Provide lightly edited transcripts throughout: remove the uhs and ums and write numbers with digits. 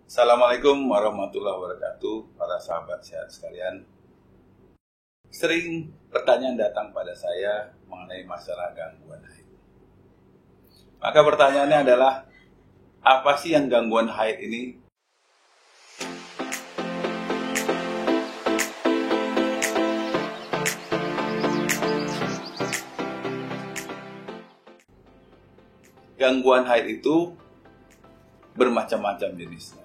Assalamualaikum warahmatullahi wabarakatuh, para sahabat sehat sekalian. Sering pertanyaan datang pada saya mengenai masalah gangguan haid. Maka pertanyaannya adalah, apa sih yang gangguan haid ini? Gangguan haid itu bermacam-macam jenisnya.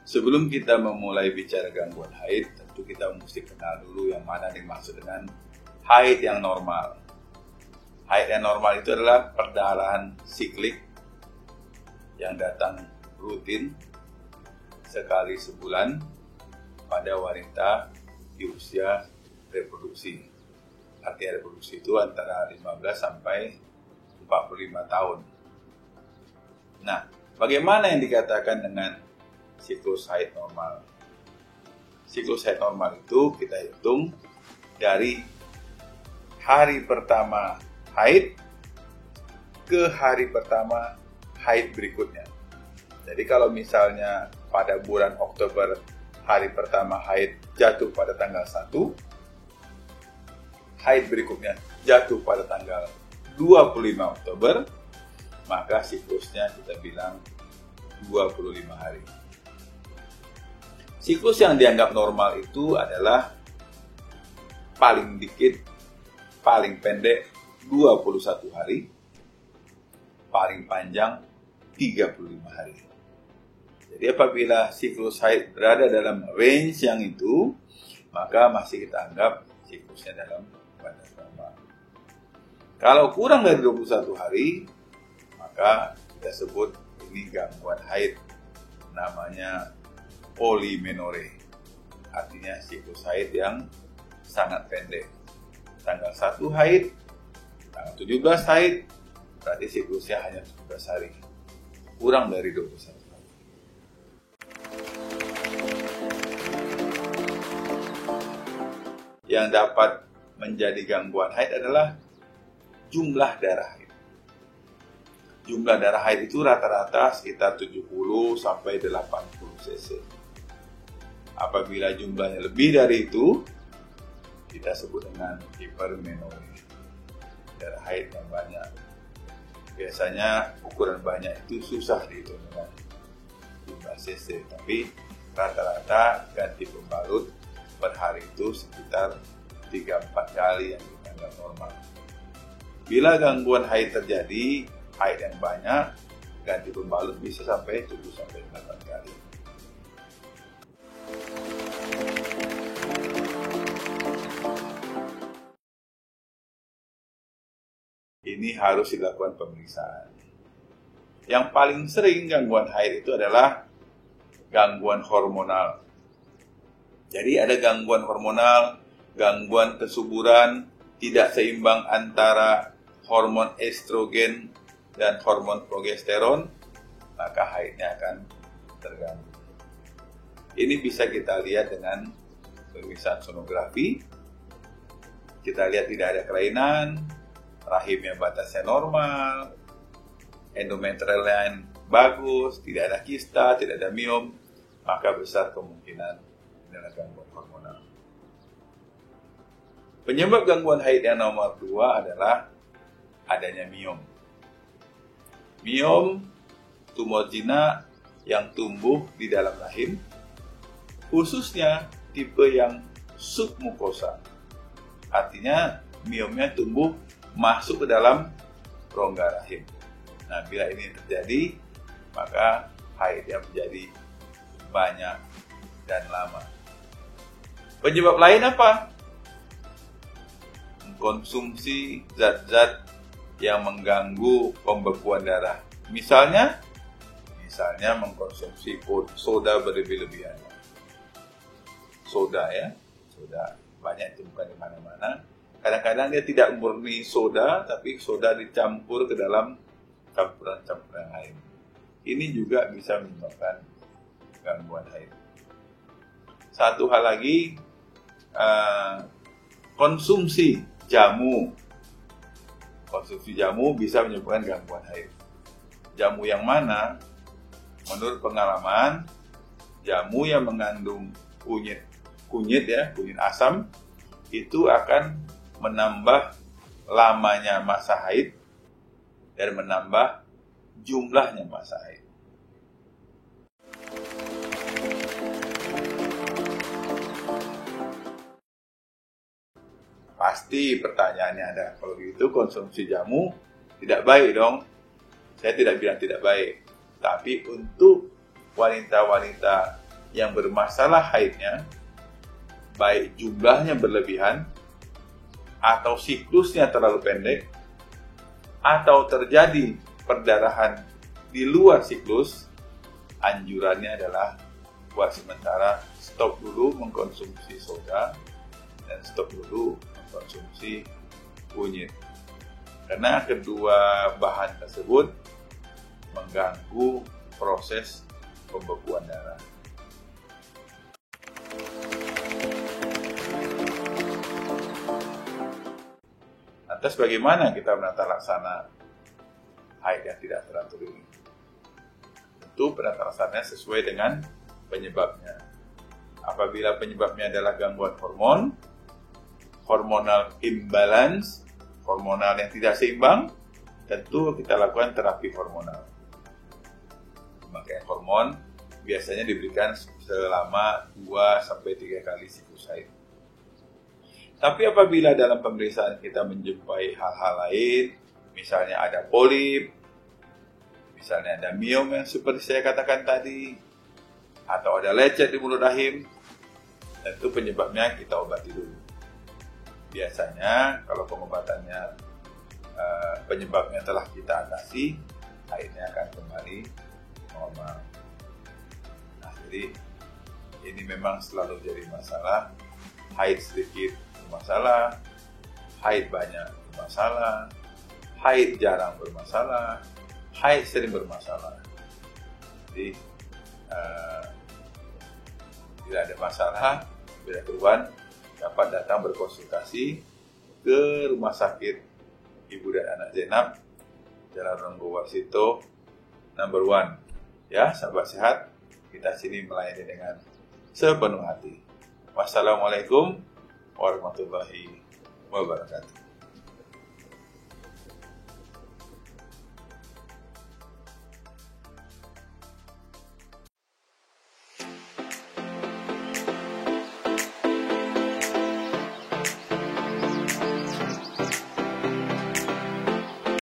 Sebelum kita memulai bicara gangguan haid, tentu kita mesti kenal dulu yang mana dimaksud dengan haid yang normal. Haid yang normal itu adalah perdarahan siklik yang datang rutin sekali sebulan pada wanita di usia reproduksi. Artinya reproduksi itu antara 15 sampai 45 tahun. Nah, bagaimana yang dikatakan dengan siklus haid normal? Siklus haid normal itu kita hitung dari hari pertama haid ke hari pertama haid berikutnya. Jadi kalau misalnya pada bulan Oktober hari pertama haid jatuh pada tanggal 1, haid berikutnya jatuh pada tanggal 25 Oktober, maka siklusnya kita bilang 25 hari. Siklus yang dianggap normal itu adalah paling dikit, paling pendek 21 hari, paling panjang 35 hari. Jadi apabila siklus haid berada dalam range yang itu, maka masih kita anggap siklusnya dalam batas normal. Kalau kurang dari 21 hari, maka kita sebut ini gangguan haid, namanya polimenore, artinya siklus haid yang sangat pendek. Tanggal 1 haid, tanggal 17 haid, berarti siklusnya hanya 17 hari, kurang dari 21 hari. Yang dapat menjadi gangguan haid adalah jumlah darah haid. Jumlah darah haid itu rata-rata sekitar 70 sampai 80 cc. Apabila jumlahnya lebih dari itu, kita sebut dengan hipermenore, darah haid yang banyak. Biasanya ukuran banyak itu susah dihitung dengan jumlah cc, tapi rata-rata ganti pembalut per hari itu sekitar 3-4 kali yang dianggap normal. Bila gangguan haid terjadi, haid yang banyak, ganti pembalut bisa sampai 7-8 kali. Ini harus dilakukan pemeriksaan. Yang paling sering gangguan haid itu adalah gangguan hormonal. Jadi ada gangguan hormonal, gangguan kesuburan, tidak seimbang antara hormon estrogen dan hormon progesteron, maka haidnya akan terganggu. Ini bisa kita lihat dengan pemeriksaan sonografi. Kita lihat tidak ada kelainan, rahimnya batasnya normal, endometrial line bagus, tidak ada kista, tidak ada miom, maka besar kemungkinan adalah gangguan hormonal. Penyebab gangguan haid yang nomor 2 adalah adanya miom. Miom, tumor jinak yang tumbuh di dalam rahim, khususnya tipe yang submukosa. Artinya miomnya tumbuh masuk ke dalam rongga rahim. Nah, bila ini terjadi, maka haidnya menjadi banyak dan lama. Penyebab lain apa? Konsumsi zat-zat yang mengganggu pembekuan darah. Misalnya mengkonsumsi soda berlebih-lebihan. Soda banyak ditemukan di mana-mana. Kadang-kadang dia tidak murni soda, tapi soda dicampur ke dalam campuran-campuran lain. Ini juga bisa menyebabkan gangguan haid. Satu hal lagi, konsumsi jamu. Konsumsi jamu bisa menyebabkan gangguan haid. Jamu yang mana? Menurut pengalaman, jamu yang mengandung kunyit asam itu akan menambah lamanya masa haid dan menambah jumlahnya masa haid. Pasti pertanyaannya ada, kalau gitu konsumsi jamu tidak baik dong. Saya tidak bilang tidak baik, tapi untuk wanita-wanita yang bermasalah haidnya, baik jumlahnya berlebihan, atau siklusnya terlalu pendek, atau terjadi perdarahan di luar siklus, anjurannya adalah buat sementara stop dulu mengkonsumsi soda dan stop dulu mengkonsumsi kunyit. Karena kedua bahan tersebut mengganggu proses pembekuan darah. Lantas bagaimana kita menata laksana haid yang tidak teratur ini? Tentu penata laksananya sesuai dengan penyebabnya. Apabila penyebabnya adalah gangguan hormonal imbalance, hormonal yang tidak seimbang, tentu kita lakukan terapi hormonal. Pemakaian hormon biasanya diberikan selama 2-3 kali siklus haid. Tapi apabila dalam pemeriksaan kita menjumpai hal-hal lain, misalnya ada polip, misalnya ada miom yang seperti saya katakan tadi, atau ada lecet di mulut rahim, tentu penyebabnya kita obati dulu. Biasanya kalau pengobatannya penyebabnya telah kita atasi, haidnya akan kembali normal. Nah, jadi ini memang selalu jadi masalah. Haid sedikit bermasalah, haid banyak bermasalah, haid jarang bermasalah, haid sering bermasalah. Jadi bila ada masalah, bila keluhan, dapat datang berkonsultasi ke Rumah Sakit Ibu dan Anak Zainab, Jalan Ronggo Warsito, number 1. Ya, sahabat sehat, kita sini melayani dengan sepenuh hati. Wassalamualaikum warahmatullahi wabarakatuh.